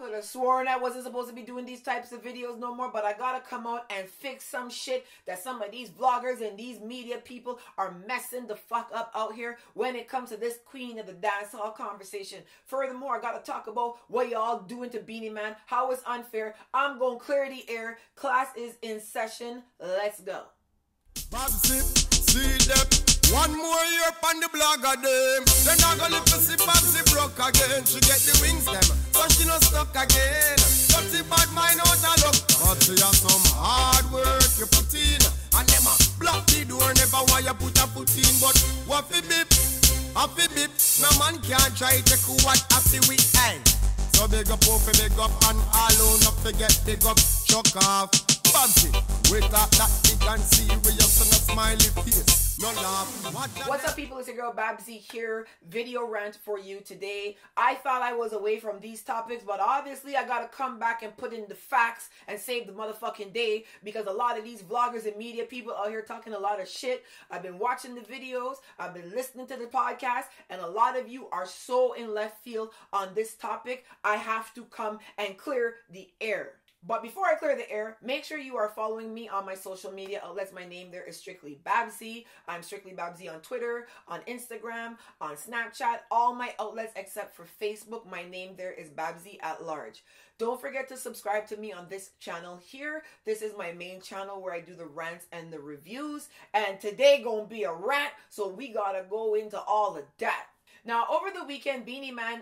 could have sworn I wasn't supposed to be doing these types of videos no more, but I gotta come out and fix some shit that some of these vloggers and these media people are messing the fuck up out here when it comes to this queen of the dancehall conversation. Furthermore, I gotta talk about what y'all doing to Beenie Man, how it's unfair. I'm gonna clear the air. Class is in session. Let's go. Babbzy, see them. One more year on the blog of them. Then I go live to see Babbzy broke again. She get the wings them, so she not stuck again. Dirty bad mind out of luck. But she have some hard work you put in. And them a block the door, never want you put a foot in. But what fi bip, happy bip. No man can't try to take what happy weekend. So big up, big up, and all who not forget big up, chuck off. Babbzy, we talk that big and serious and a smiley face. No laugh. What's up, people? It's your girl Babbzy here. Video rant for you today. I thought I was away from these topics, but obviously I gotta come back and put in the facts and save the motherfucking day, because a lot of these vloggers and media people out here talking a lot of shit. I've been watching the videos, I've been listening to the podcast, and a lot of you are so in left field on this topic. I have to come and clear the air. But before I clear the air, make sure you are following me on my social media outlets. My name there is Strictly Babbzy. I'm Strictly Babbzy on Twitter, on Instagram, on Snapchat, all my outlets except for Facebook. My name there is Babbzy at large. Don't forget to subscribe to me on this channel here. This is my main channel where I do the rants and the reviews. And today gonna be a rant, so we gotta go into all of that. Now, over the weekend, Beenie Man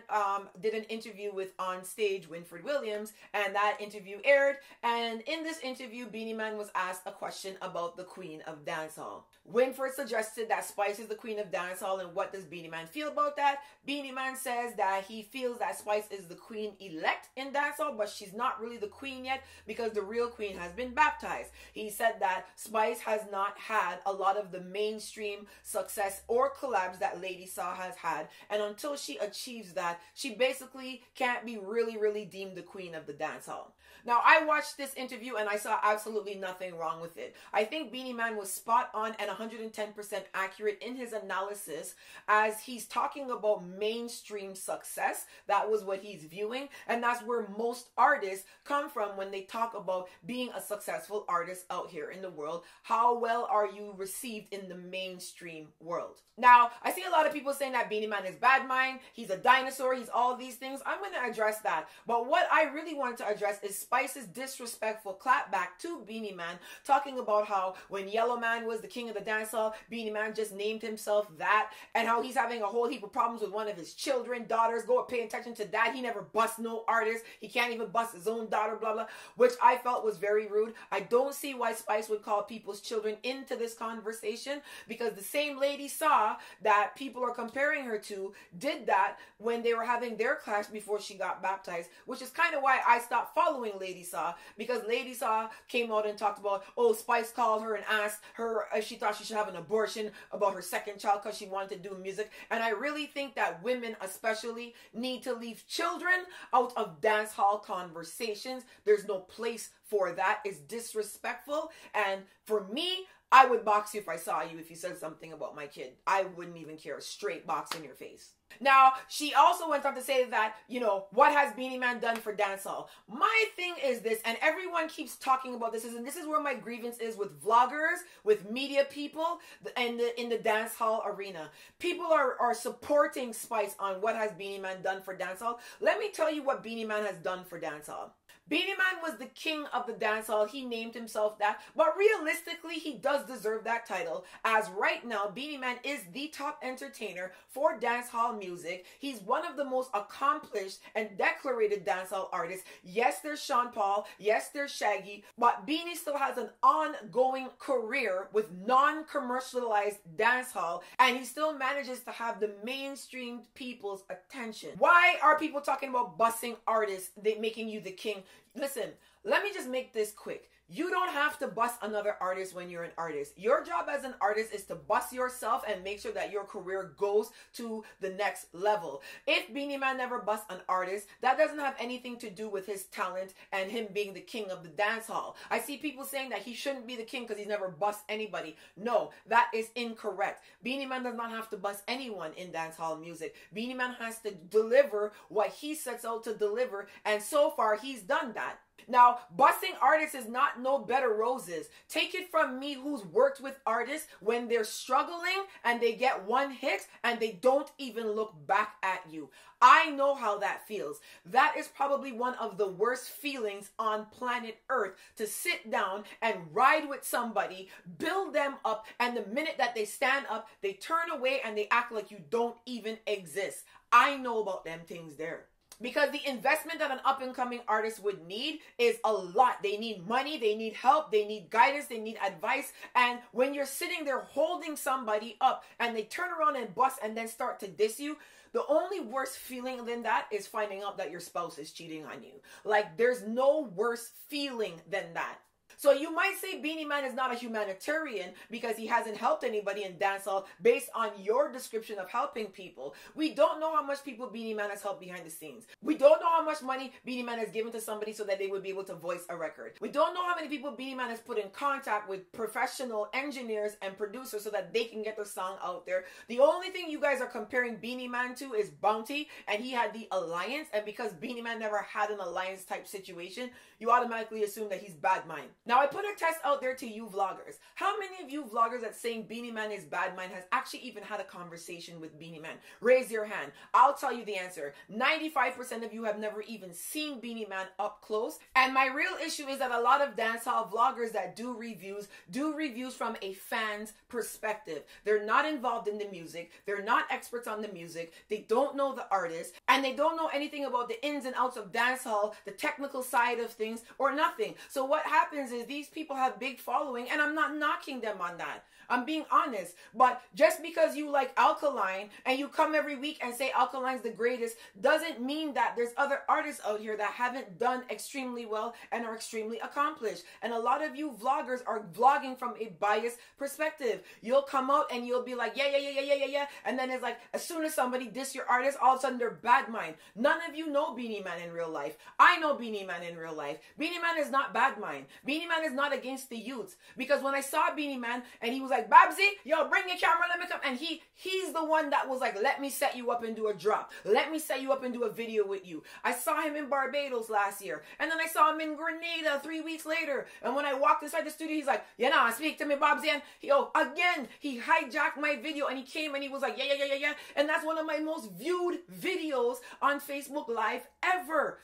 did an interview with On Stage Winfred Williams, and that interview aired. And in this interview, Beenie Man was asked a question about the Queen of Dancehall. Winfred suggested that Spice is the Queen of Dancehall, and what does Beenie Man feel about that? Beenie Man says that he feels that Spice is the Queen elect in Dancehall, but she's not really the Queen yet because the real Queen has been baptized. He said that Spice has not had a lot of the mainstream success or collabs that Lady Saw has had. And until she achieves that, she basically can't be really deemed the queen of the dancehall. Now, I watched this interview and I saw absolutely nothing wrong with it. I think Beenie Man was spot on and 110% accurate in his analysis as he's talking about mainstream success. That was what he's viewing, and that's where most artists come from when they talk about being a successful artist out here in the world. How well are you received in the mainstream world? Now, I see a lot of people saying that Beenie Man is bad mind, he's a dinosaur, he's all these things. I'm going to address that. But what I really wanted to address is Spice's disrespectful clapback to Beenie Man, talking about how when Yellow Man was the king of the dancehall, Beenie Man just named himself that, and how he's having a whole heap of problems with one of his children, daughters. Go pay attention to that. He never busts no artist. He can't even bust his own daughter, blah, blah, which I felt was very rude. I don't see why Spice would call people's children into this conversation, because the same Lady Saw that people are comparing her to did that when they were having their clash before she got baptized, which is kind of why I stopped following Lady Saw, because Lady Saw came out and talked about, oh, Spice called her and asked her if she thought she should have an abortion about her second child because she wanted to do music. And I really think that women especially need to leave children out of dance hall conversations. There's no place for that. It's disrespectful. And for me, I would box you if I saw you if you said something about my kid. I wouldn't even care. Straight box in your face. Now, she also went on to say that, you know, what has Beenie Man done for dancehall? My thing is this, and everyone keeps talking about this, and this is where my grievance is with vloggers, with media people, and in the dancehall arena. People are supporting Spice on what has Beenie Man done for dancehall. Let me tell you what Beenie Man has done for dancehall. Beenie Man was the king of the dancehall. He named himself that. But realistically, he does deserve that title, as right now, Beenie Man is the top entertainer for dancehall music. He's one of the most accomplished and decorated dancehall artists. Yes, there's Sean Paul. Yes, there's Shaggy. But Beenie still has an ongoing career with non-commercialized dancehall, and he still manages to have the mainstream people's attention. Why are people talking about busing artists, making you the king? Listen, let me just make this quick. You don't have to bust another artist when you're an artist. Your job as an artist is to bust yourself and make sure that your career goes to the next level. If Beenie Man never busts an artist, that doesn't have anything to do with his talent and him being the king of the dance hall. I see people saying that he shouldn't be the king because he's never bust anybody. No, that is incorrect. Beenie Man does not have to bust anyone in dancehall music. Beenie Man has to deliver what he sets out to deliver, and so far he's done that. Now, busting artists is not no bed of roses. Take it from me, who's worked with artists when they're struggling and they get one hit and they don't even look back at you. I know how that feels. That is probably one of the worst feelings on planet Earth, to sit down and ride with somebody, build them up, and the minute that they stand up, they turn away and they act like you don't even exist. I know about them things there. Because the investment that an up-and-coming artist would need is a lot. They need money, they need help, they need guidance, they need advice. And when you're sitting there holding somebody up and they turn around and bust and then start to diss you, the only worse feeling than that is finding out that your spouse is cheating on you. Like, there's no worse feeling than that. So you might say Beenie Man is not a humanitarian because he hasn't helped anybody in dancehall based on your description of helping people. We don't know how much people Beenie Man has helped behind the scenes. We don't know how much money Beenie Man has given to somebody so that they would be able to voice a record. We don't know how many people Beenie Man has put in contact with professional engineers and producers so that they can get their song out there. The only thing you guys are comparing Beenie Man to is Bounty, and he had the alliance, and because Beenie Man never had an alliance type situation, you automatically assume that he's bad mind. Now, I put a test out there to you vloggers. How many of you vloggers that saying Beenie Man is bad mind has actually even had a conversation with Beenie Man? Raise your hand. I'll tell you the answer. 95% of you have never even seen Beenie Man up close. And my real issue is that a lot of dancehall vloggers that do reviews from a fan's perspective. They're not involved in the music. They're not experts on the music. They don't know the artist. And they don't know anything about the ins and outs of dancehall, the technical side of things, or nothing. So what happens is these people have big following, and I'm not knocking them on that. I'm being honest. But just because you like Alkaline and you come every week and say Alkaline's the greatest doesn't mean that there's other artists out here that haven't done extremely well and are extremely accomplished. And a lot of you vloggers are vlogging from a biased perspective. You'll come out and you'll be like, yeah. And then it's like, as soon as somebody diss your artist, all of a sudden they're bad mind. None of you know Beenie Man in real life. I know Beenie Man in real life. Beenie Man is not bad mind. Beenie Man is not against the youths. Because when I saw Beenie Man and he was like, Babbzy, yo, bring your camera, let me come. And he's the one that was like, let me set you up and do a drop. Let me set you up and do a video with you. I saw him in Barbados last year. And then I saw him in Grenada 3 weeks later. And when I walked inside the studio, he's like, you know, speak to me, Babbzy. And again, he hijacked my video and he came and he was like, yeah. And that's one of my most viewed videos on Facebook Live ever.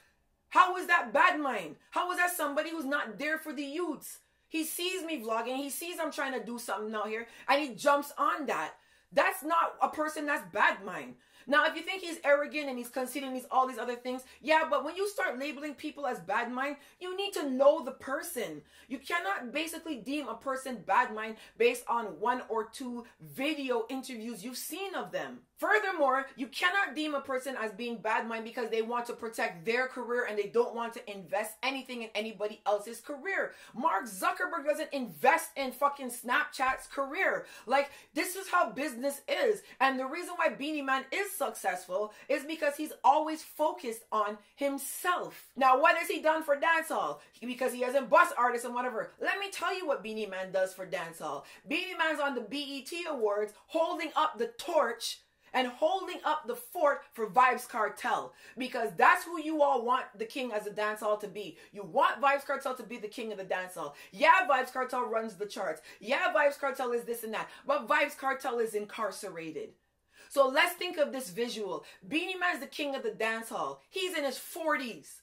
How is that bad mind? How is that somebody who's not there for the youths? He sees me vlogging, he sees I'm trying to do something out here, and he jumps on that. That's not a person that's bad mind. Now, if you think he's arrogant and he's conceited and all these other things, yeah, but when you start labeling people as bad mind, you need to know the person. You cannot basically deem a person bad mind based on 1 or 2 video interviews you've seen of them. Furthermore, you cannot deem a person as being bad mind because they want to protect their career and they don't want to invest anything in anybody else's career. Mark Zuckerberg doesn't invest in fucking Snapchat's career. Like, this is how business is. And the reason why Beenie Man is successful is because he's always focused on himself. Now, what has he done for dancehall? Because he hasn't bust artists and whatever. Let me tell you what Beenie Man does for dancehall. Beenie Man's on the BET Awards holding up the torch and holding up the fort for Vybz Kartel, because that's who you all want the king as a dancehall to be. You want Vybz Kartel to be the king of the dancehall. Yeah, Vybz Kartel runs the charts. Yeah, Vybz Kartel is this and that, but Vybz Kartel is incarcerated. So let's think of this visual. Beenie Man's the king of the dancehall. He's in his 40s.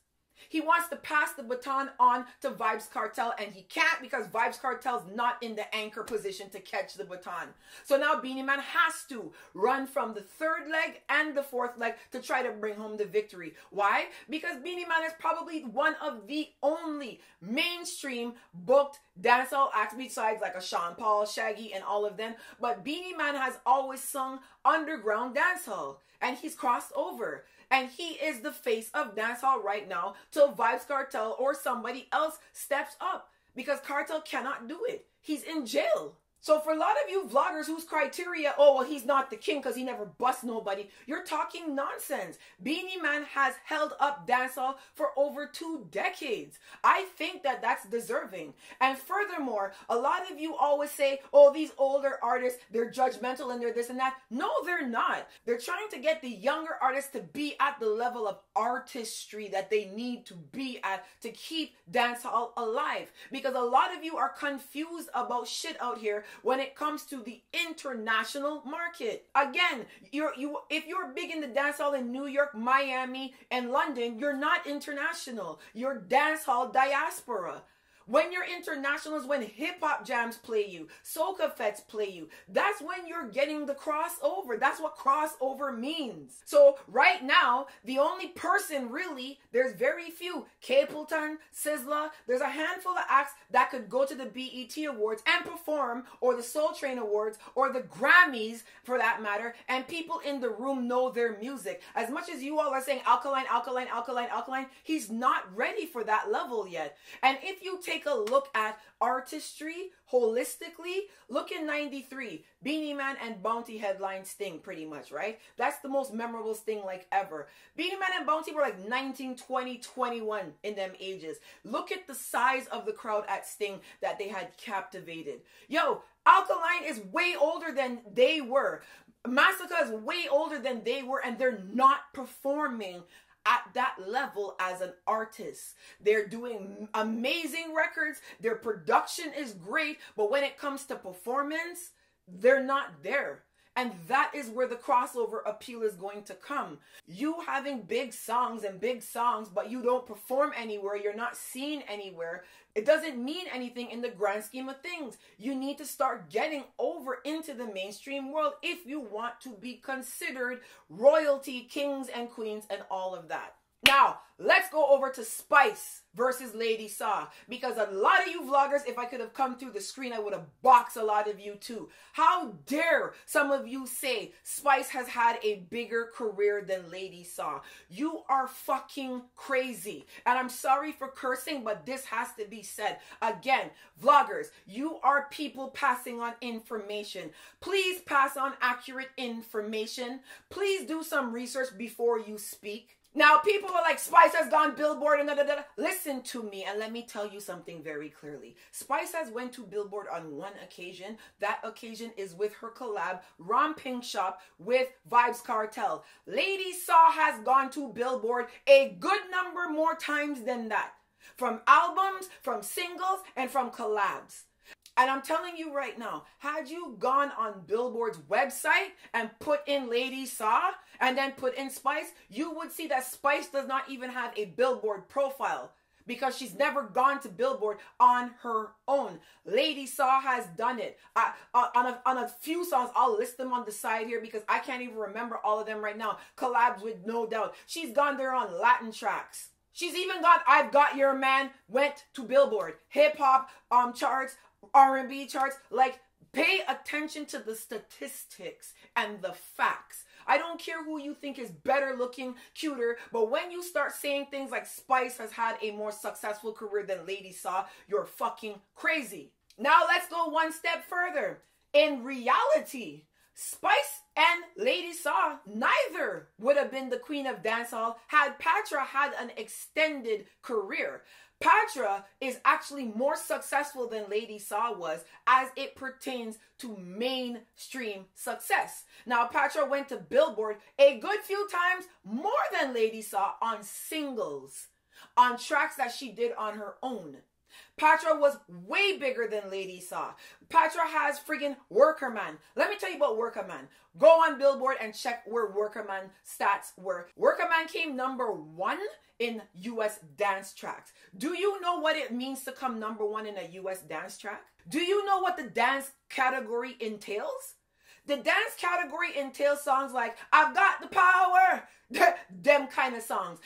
He wants to pass the baton on to Vybz Kartel, and he can't because Vybz Kartel's not in the anchor position to catch the baton. So now Beenie Man has to run from the 3rd leg and the 4th leg to try to bring home the victory. Why? Because Beenie Man is probably one of the only mainstream booked dancehall acts besides like a Sean Paul, Shaggy, and all of them. But Beenie Man has always sung underground dancehall, and he's crossed over. And he is the face of dancehall right now till Vybz Kartel or somebody else steps up. because Cartel cannot do it. He's in jail. So for a lot of you vloggers whose criteria, oh, well, he's not the king because he never bust nobody, you're talking nonsense. Beenie Man has held up dancehall for over 2 decades. I think that that's deserving. And furthermore, a lot of you always say, oh, these older artists, they're judgmental and they're this and that. No, they're not. They're trying to get the younger artists to be at the level of artistry that they need to be at to keep dancehall alive. Because a lot of you are confused about shit out here when it comes to the international market. Again, if you're big in the dancehall in New York, Miami, and London, you're not international. You're dancehall diaspora. When you're international is when hip-hop jams play you, soca fets play you. That's when you're getting the crossover. That's what crossover means. So right now, the only person really, there's very few, Capleton, Sizzla, there's a handful of acts that could go to the BET Awards and perform, or the Soul Train Awards, or the Grammys for that matter, and people in the room know their music. As much as you all are saying alkaline, alkaline, alkaline, alkaline, he's not ready for that level yet. And if you take a look at artistry holistically, look in 93, Beenie Man and Bounty headline Sting pretty much, right? That's the most memorable Sting like ever. Beenie Man and Bounty were like 19, 20, 21 in them ages. Look at the size of the crowd at Sting that they had captivated. Yo, Alkaline is way older than they were. Massacre is way older than they were, and they're not performing at that level as an artist. They're doing amazing records. Their production is great, but when it comes to performance, they're not there. And that is where the crossover appeal is going to come. You having big songs, but you don't perform anywhere, you're not seen anywhere, it doesn't mean anything in the grand scheme of things. You need to start getting over into the mainstream world if you want to be considered royalty, kings and queens and all of that. Now, let's go over to Spice versus Lady Saw, because a lot of you vloggers, if I could have come through the screen, I would have boxed a lot of you too. How dare some of you say Spice has had a bigger career than Lady Saw? You are fucking crazy. And I'm sorry for cursing, but this has to be said. Again, vloggers, you are people passing on information. Please pass on accurate information. Please do some research before you speak. Now, people are like, Spice has gone Billboard and da-da-da. Listen to me and let me tell you something very clearly. Spice has went to Billboard on one occasion. That occasion is with her collab, Romping Shop, with Vybz Kartel. Lady Saw has gone to Billboard a good number more times than that. From albums, from singles, and from collabs. And I'm telling you right now, had you gone on Billboard's website and put in Lady Saw and then put in Spice, you would see that Spice does not even have a Billboard profile because she's never gone to Billboard on her own. Lady Saw has done it. On a few songs, I'll list them on the side here because I can't even remember all of them right now. Collabs with No Doubt. She's gone there on Latin tracks. She's even got I've Got Your Man, went to Billboard. Hip-hop charts, R&B charts. Like, pay attention to the statistics and the facts. I don't care who you think is better looking, cuter, but when you start saying things like Spice has had a more successful career than Lady Saw, you're fucking crazy. Now let's go one step further. In reality, Spice and Lady Saw, neither would have been the queen of dancehall had Patra had an extended career. Patra is actually more successful than Lady Saw was as it pertains to mainstream success. Now, Patra went to Billboard a good few times more than Lady Saw on singles, on tracks that she did on her own. Patra was way bigger than Lady Saw. Patra has friggin' Worker Man. Let me tell you about Worker Man. Go on Billboard and check where Worker Man stats were. Worker Man came #1 in US dance tracks. Do you know what it means to come #1 in a US dance track? Do you know what the dance category entails? The dance category entails songs like I've Got the Power, Them kind of songs.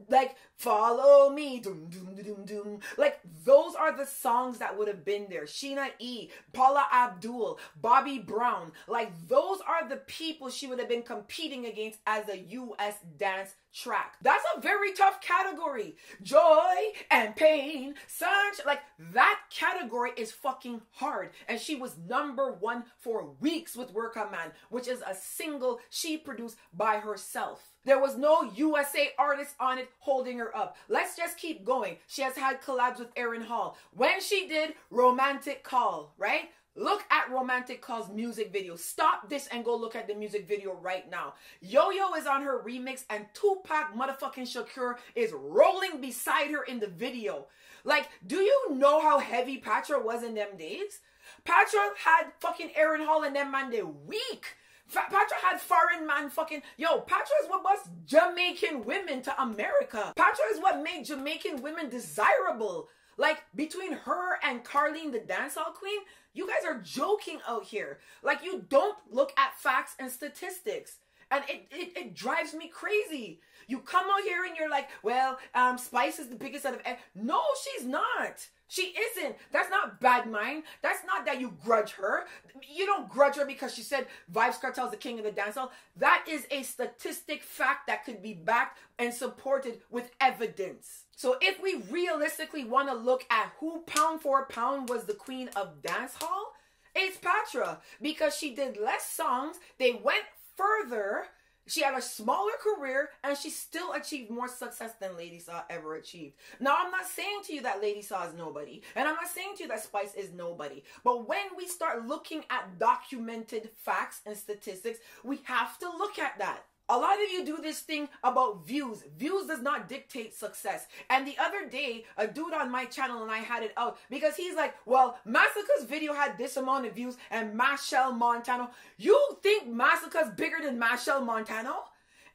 Like, follow me, doom, doom, doom, doom. Like, those are the songs that would have been there. Sheena E, Paula Abdul, Bobby Brown. Like, those are the people she would have been competing against as a U.S. dance track. That's a very tough category. Joy and pain, sunshine. Like, that category is fucking hard. And she was #1 for weeks with Work a Man, which is a single she produced by herself. There was no USA artist on it holding her up. Let's just keep going. She has had collabs with Aaron Hall. When she did Romantic Call, right? Look at Romantic Call's music video. Stop this and go look at the music video right now. Yo-Yo is on her remix and Tupac motherfucking Shakur is rolling beside her in the video. Like, do you know how heavy Patra was in them days? Patra had fucking Aaron Hall and them man, they weak. Patra had foreign man fucking... Yo, Patra is what brought Jamaican women to America. Patra is what made Jamaican women desirable. Like, between her and Carlene, the dancehall queen, you guys are joking out here. Like, you don't look at facts and statistics. And it drives me crazy. You come out here and you're like, well, Spice is the biggest out of... No, she's not. She isn't. That's not bad mind. That's not that you grudge her. You don't grudge her because she said Vybz Kartel's the king of the dancehall. That is a statistic fact that could be backed and supported with evidence. So if we realistically want to look at who pound for pound was the queen of dancehall, it's Patra, because she did less songs. They went further. She had a smaller career and she still achieved more success than Lady Saw ever achieved. Now, I'm not saying to you that Lady Saw is nobody. And I'm not saying to you that Spice is nobody. But when we start looking at documented facts and statistics, we have to look at that. A lot of you do this thing about views. Views does not dictate success. And the other day, a dude on my channel and I had it out because he's like, well, Massacre's video had this amount of views and Machel Montano. You think Massacre's bigger than Machel Montano?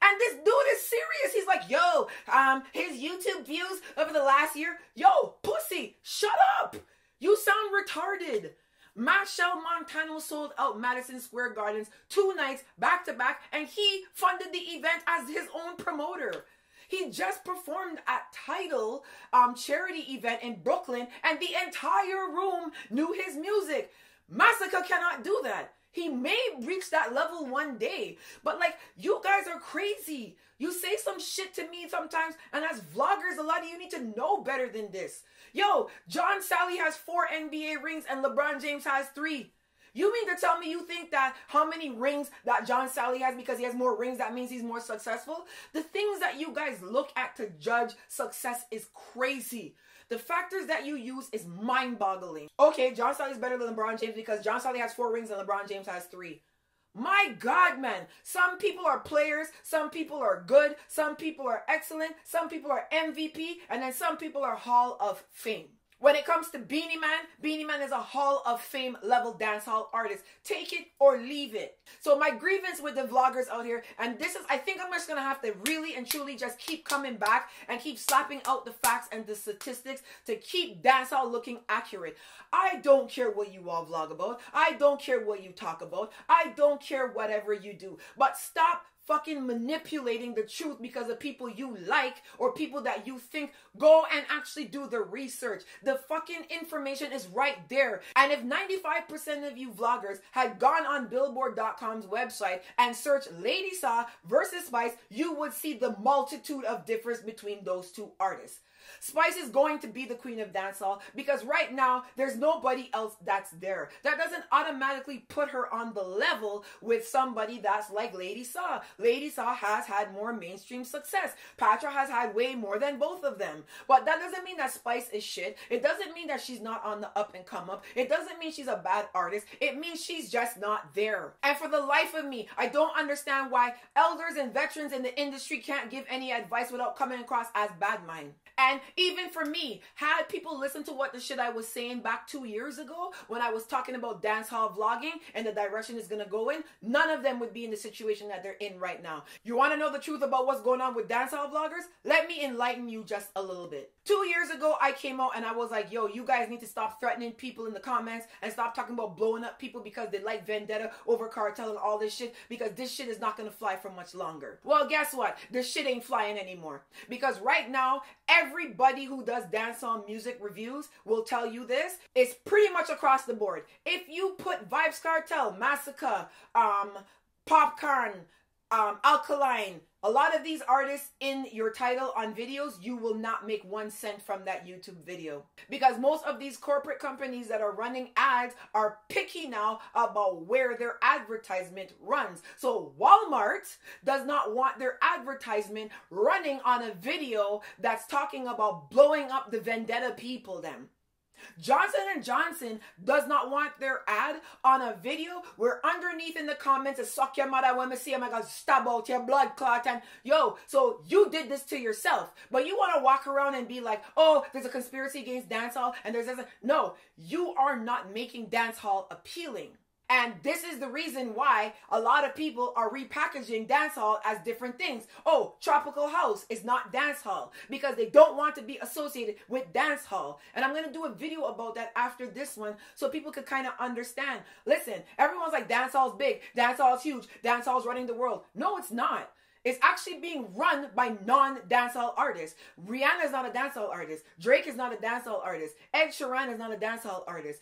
And this dude is serious. He's like, yo, his YouTube views over the last year. Yo, pussy, shut up. You sound retarded. Machel Montano sold out Madison Square Gardens 2 nights back to back, and he funded the event as his own promoter. He just performed at Tidal charity event in Brooklyn, and the entire room knew his music. Massacre cannot do that. He may reach that level one day, but like, you guys are crazy. You say some shit to me sometimes, and as vloggers, a lot of you need to know better than this. Yo, John Sally has 4 NBA rings and LeBron James has 3. You mean to tell me you think that how many rings that John Sally has because he has more rings, that means he's more successful? The things that you guys look at to judge success is crazy. The factors that you use is mind-boggling. Okay, John Sally is better than LeBron James because John Sally has 4 rings and LeBron James has 3. My God, man. Some people are players, some people are good, some people are excellent, some people are MVP, and then some people are Hall of Fame. When it comes to Beenie Man is a Hall of Fame level dancehall artist. Take it or leave it. So my grievance with the vloggers out here, and this is, I think I'm just going to have to really and truly just keep coming back and keep slapping out the facts and the statistics to keep dancehall looking accurate. I don't care what you all vlog about. I don't care what you talk about. I don't care whatever you do. But stop fucking manipulating the truth because of people you like or people that you think. Go and actually do the research. The fucking information is right there. And if 95% of you vloggers had gone on Billboard.com's website and searched Lady Saw versus Spice, you would see the multitude of difference between those 2 artists. Spice is going to be the queen of dancehall because right now there's nobody else that's there. That doesn't automatically put her on the level with somebody that's like Lady Saw. Lady Saw has had more mainstream success. Patra has had way more than both of them. But that doesn't mean that Spice is shit. It doesn't mean that she's not on the up and come up. It doesn't mean she's a bad artist. It means she's just not there. And for the life of me, I don't understand why elders and veterans in the industry can't give any advice without coming across as bad mind. And even for me, had people listen to what the shit I was saying back 2 years ago when I was talking about dancehall vlogging and the direction it's going to go in, none of them would be in the situation that they're in right right now. You want to know the truth about what's going on with dancehall vloggers? Let me enlighten you just a little bit. 2 years ago, I came out and I was like, yo, you guys need to stop threatening people in the comments and stop talking about blowing up people because they like vendetta over cartel and all this shit, because this shit is not going to fly for much longer. Well, guess what? This shit ain't flying anymore, because right now, everybody who does dancehall music reviews will tell you this. It's pretty much across the board. If you put Vybz Kartel, Massacre, Popcorn, Alkaline, a lot of these artists in your title on videos, you will not make 1 cent from that YouTube video, because most of these corporate companies that are running ads are picky now about where their advertisement runs. So Walmart does not want their advertisement running on a video that's talking about blowing up the vendetta people them. Johnson & Johnson does not want their ad on a video where underneath in the comments is suck your mother when me see him, I got stab out your blood clot, and yo, so you did this to yourself, but you want to walk around and be like, oh, there's a conspiracy against dancehall and there's this. No, you are not making dancehall appealing. And this is the reason why a lot of people are repackaging dancehall as different things. Oh, tropical house is not dancehall because they don't want to be associated with dancehall. And I'm going to do a video about that after this one so people could kind of understand. Listen, everyone's like, dancehall's big, dancehall's huge, dancehall's running the world. No, it's not. It's actually being run by non-dancehall artists. Rihanna is not a dancehall artist. Drake is not a dancehall artist. Ed Sheeran is not a dancehall artist.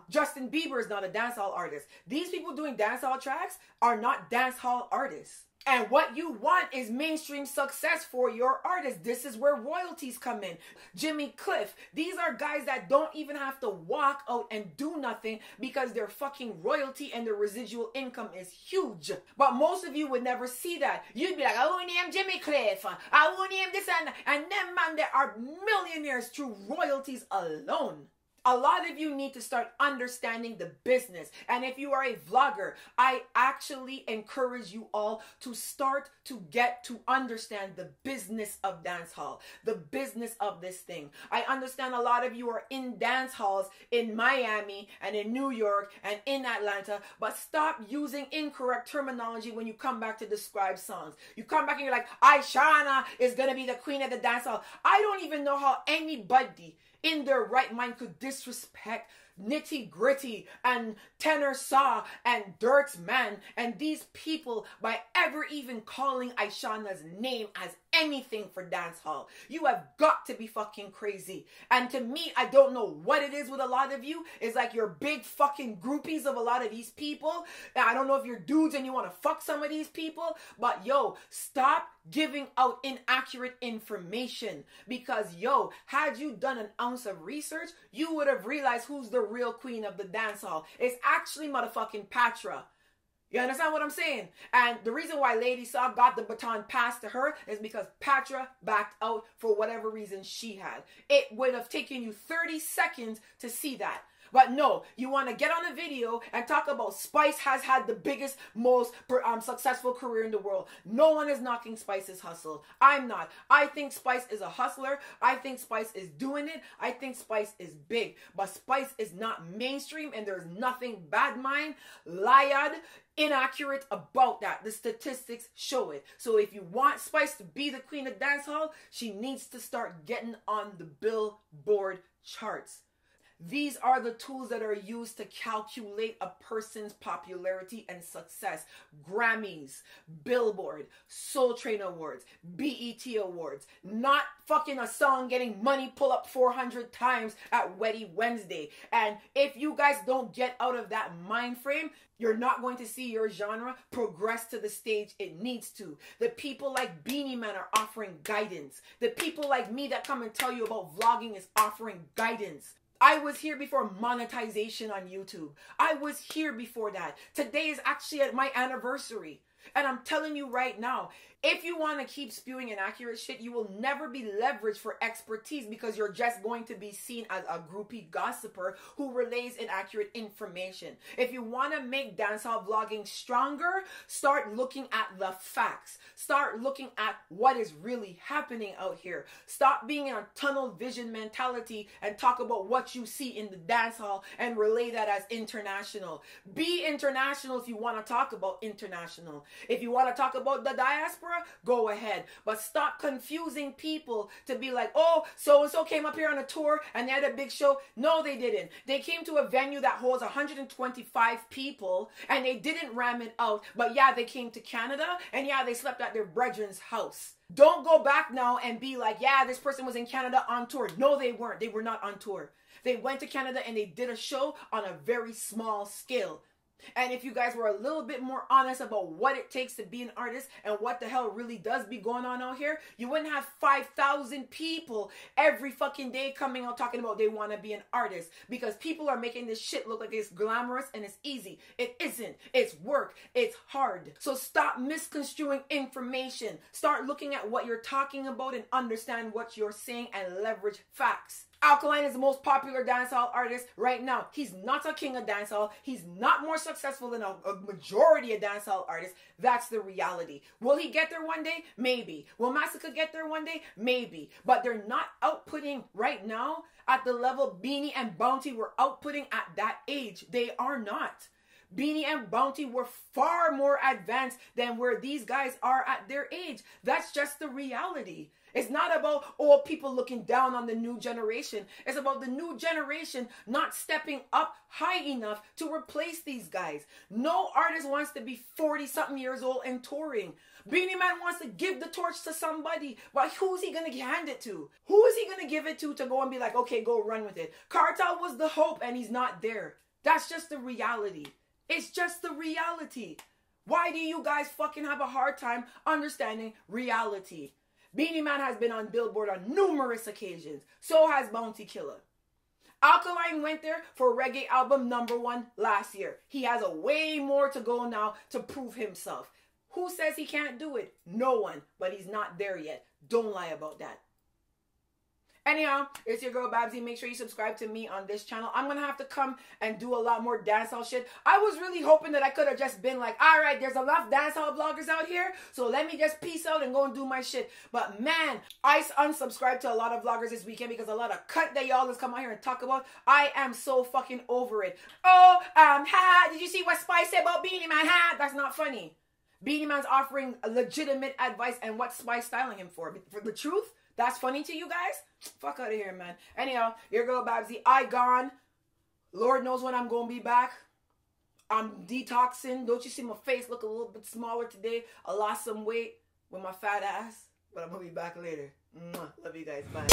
Justin Bieber is not a dancehall artist. These people doing dancehall tracks are not dancehall artists. And what you want is mainstream success for your artist. This is where royalties come in. Jimmy Cliff. These are guys that don't even have to walk out and do nothing because their fucking royalty and their residual income is huge. But most of you would never see that. You'd be like, I won't name Jimmy Cliff. I won't name this and them, man, they are millionaires through royalties alone. A lot of you need to start understanding the business. And if you are a vlogger, I actually encourage you all to start to get to understand the business of dancehall, the business of this thing. I understand a lot of you are in dance halls in Miami and in New York and in Atlanta, but stop using incorrect terminology when you come back to describe songs. You come back and you're like, Ishana is going to be the queen of the dancehall. I don't even know how anybody in their right mind could disrespect Nitty Gritty and Tenor Saw and Dirt's Man and these people by ever even calling Ishana's name as anything for dancehall. You have got to be fucking crazy. And to me, I don't know what it is with a lot of you. It's like you're big fucking groupies of a lot of these people. And I don't know if you're dudes and you want to fuck some of these people, but yo, stop giving out inaccurate information, because yo, had you done an ounce of research, you would have realized who's the real queen of the dancehall. It's actually motherfucking Patra. You understand what I'm saying? And the reason why Lady Saw got the baton passed to her is because Patra backed out for whatever reason she had. It would have taken you 30 seconds to see that. But no, you want to get on a video and talk about Spice has had the biggest, most successful career in the world. No one is knocking Spice's hustle. I'm not. I think Spice is a hustler. I think Spice is doing it. I think Spice is big. But Spice is not mainstream, and there's nothing bad mind, lied, inaccurate about that. The statistics show it. So if you want Spice to be the queen of dancehall, she needs to start getting on the Billboard charts. These are the tools that are used to calculate a person's popularity and success. Grammys, Billboard, Soul Train Awards, BET Awards. Not fucking a song getting money pull up 400 times at Weddy Wednesday. And if you guys don't get out of that mind frame, you're not going to see your genre progress to the stage it needs to. The people like Beenie Man are offering guidance. The people like me that come and tell you about vlogging is offering guidance. I was here before monetization on YouTube. I was here before that. Today is actually my anniversary. And I'm telling you right now, If you want to keep spewing inaccurate shit, you will never be leveraged for expertise because you're just going to be seen as a groupie gossiper who relays inaccurate information. If you want to make dancehall vlogging stronger, start looking at the facts. Start looking at what is really happening out here. Stop being in a tunnel vision mentality and talk about what you see in the dancehall and relay that as international. Be international if you want to talk about international. If you want to talk about the diaspora, go ahead. But stop confusing people to be like, oh, so-and-so came up here on a tour and they had a big show. No, they didn't. They came to a venue that holds 125 people and they didn't ram it out. But yeah, they came to Canada and yeah, they slept at their brethren's house. Don't go back now and be like, yeah, this person was in Canada on tour. No, they weren't. They were not on tour. They went to Canada and they did a show on a very small scale. And if you guys were a little bit more honest about what it takes to be an artist and what the hell really does be going on out here, you wouldn't have 5,000 people every fucking day coming out talking about they want to be an artist, because people are making this shit look like it's glamorous and it's easy. It isn't. It's work. It's hard. So stop misconstruing information. Start looking at what you're talking about and understand what you're saying and leverage facts. Alkaline is the most popular dancehall artist right now. He's not a king of dancehall. He's not more successful than a majority of dancehall artists. That's the reality. Will he get there one day? Maybe. Will Massacre get there one day? Maybe. But they're not outputting right now at the level Beenie and Bounty were outputting at that age. They are not. Beenie and Bounty were far more advanced than where these guys are at their age. That's just the reality. It's not about old people looking down on the new generation. It's about the new generation not stepping up high enough to replace these guys. No artist wants to be 40-something years old and touring. Beenie Man wants to give the torch to somebody, but who's he going to hand it to? Who is he going to give it to go and be like, okay, go run with it? Cartel was the hope and he's not there. That's just the reality. It's just the reality. Why do you guys fucking have a hard time understanding reality? Beenie Man has been on Billboard on numerous occasions. So has Bounty Killer. Alkaline went there for reggae album #1 last year. He has a way more to go now to prove himself. Who says he can't do it? No one. But he's not there yet. Don't lie about that. Anyhow, it's your girl Babbzy. Make sure you subscribe to me on this channel. I'm going to have to come and do a lot more dancehall shit. I was really hoping that I could have just been like, all right, there's enough dancehall bloggers out here, so let me just peace out and go and do my shit. But man, I unsubscribed to a lot of vloggers this weekend because a lot of cut that y'all just come out here and talk about. I am so fucking over it. Oh, did you see what Spice said about Beenie Man? That's not funny. Beenie Man's offering legitimate advice, and what Spice styling him for? For the truth? That's funny to you guys? Fuck out of here, man. Anyhow, your girl Babbzy, I gone. Lord knows when I'm going to be back. I'm detoxing. Don't you see my face look a little bit smaller today? I lost some weight with my fat ass. But I'm going to be back later. Mwah. Love you guys. Bye.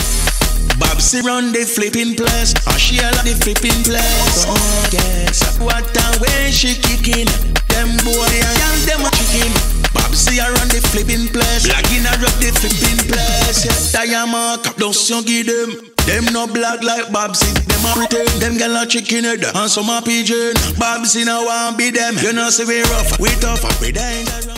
Babbzy run the flipping place. And she a the flipping place. Oh, yes. What a way she kicking. Them boy and them a kicking. Babbzy a run the flipping place. Black in a rub the flipping place. Diamond cap don't give them. Them no black like Babbzy. Them a pretend. Them girl a chicken head and some a pigeon. Babbzy now want be them. You know say we rough, we tough, we dangerous.